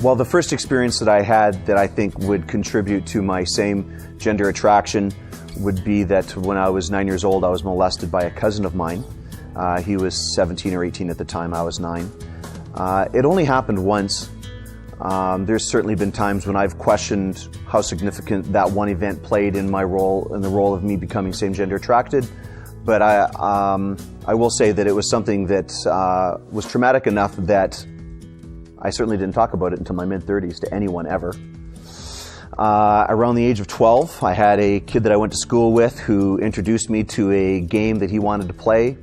Well, the first experience that I had that I think would contribute to my same gender attraction would be that when I was 9 years old, I was molested by a cousin of mine. He was 17 or 18 at the time, I was 9. It only happened once. There's certainly been times when I've questioned how significant that one event played in my role, in the role of me becoming same-gender attracted. But I will say that it was something that was traumatic enough that I certainly didn't talk about it until my mid-30s to anyone ever. Around the age of 12, I had a kid that I went to school with who introduced me to a game that he wanted to play,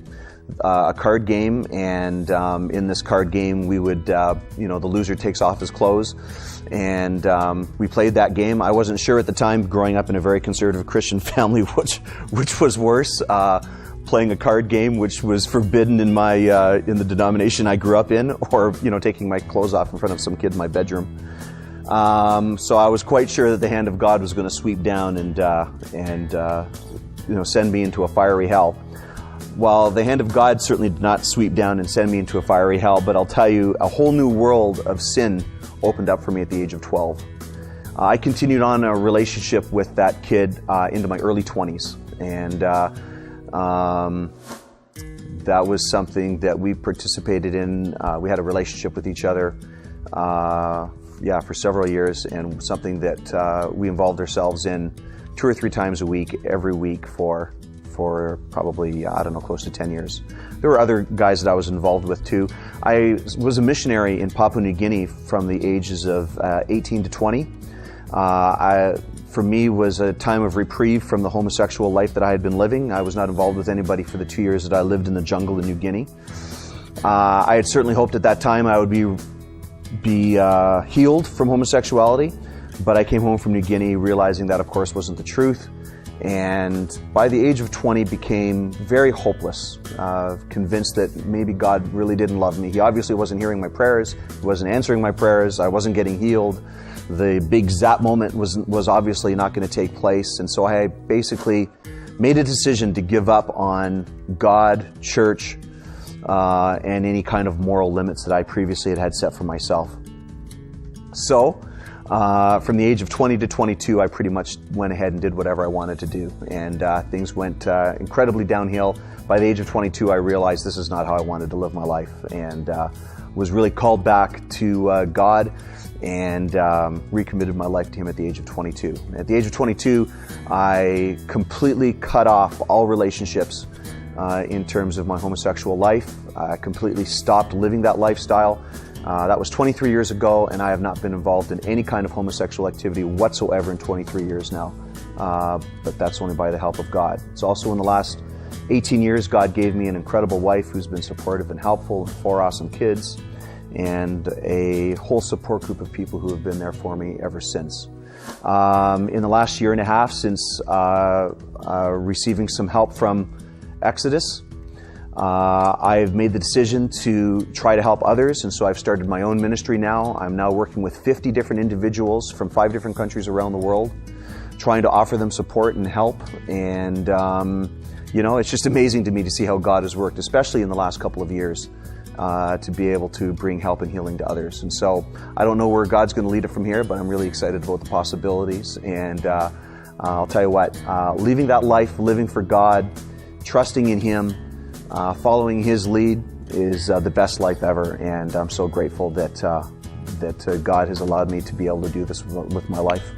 a card game, and in this card game we would, the loser takes off his clothes, and we played that game. I wasn't sure at the time, growing up in a very conservative Christian family, which was worse. Playing a card game which was forbidden in my in the denomination I grew up in, or taking my clothes off in front of some kid in my bedroom. So I was quite sure that the hand of God was going to sweep down and send me into a fiery hell. Well, the hand of God certainly did not sweep down and send me into a fiery hell, but I'll tell you, a whole new world of sin opened up for me at the age of 12. I continued on a relationship with that kid into my early 20s, and that was something that we participated in. We had a relationship with each other, for several years, and something that we involved ourselves in 2 or 3 times a week, every week for probably, close to 10 years. There were other guys that I was involved with too. I was a missionary in Papua New Guinea from the ages of 18 to 20. For me, was a time of reprieve from the homosexual life that I had been living. I was not involved with anybody for the 2 years that I lived in the jungle in New Guinea. I had certainly hoped at that time I would be healed from homosexuality, but I came home from New Guinea realizing that, of course, wasn't the truth. And by the age of 20, became very hopeless, convinced that maybe God really didn't love me. He obviously wasn't hearing my prayers. He wasn't answering my prayers. I wasn't getting healed. The big zap moment was obviously not going to take place. And so I basically made a decision to give up on God, church, and any kind of moral limits that I previously had set for myself. So, from the age of 20 to 22, I pretty much went ahead and did whatever I wanted to do. And things went incredibly downhill. By the age of 22, I realized this is not how I wanted to live my life, and was really called back to God, and recommitted my life to Him at the age of 22. At the age of 22, I completely cut off all relationships in terms of my homosexual life. I completely stopped living that lifestyle. That was 23 years ago, and I have not been involved in any kind of homosexual activity whatsoever in 23 years now. But that's only by the help of God. It's also in the last 18 years, God gave me an incredible wife who's been supportive and helpful, 4 awesome kids, and a whole support group of people who have been there for me ever since. In the last year and a half, since receiving some help from Exodus, I've made the decision to try to help others, and so I've started my own ministry now. I'm now working with 50 different individuals from 5 different countries around the world, trying to offer them support and help. And it's just amazing to me to see how God has worked, especially in the last couple of years, to be able to bring help and healing to others. And so I don't know where God's going to lead it from here, but I'm really excited about the possibilities. And I'll tell you what, leaving that life, living for God, trusting in Him, following His lead is the best life ever. And I'm so grateful that God has allowed me to be able to do this with my life.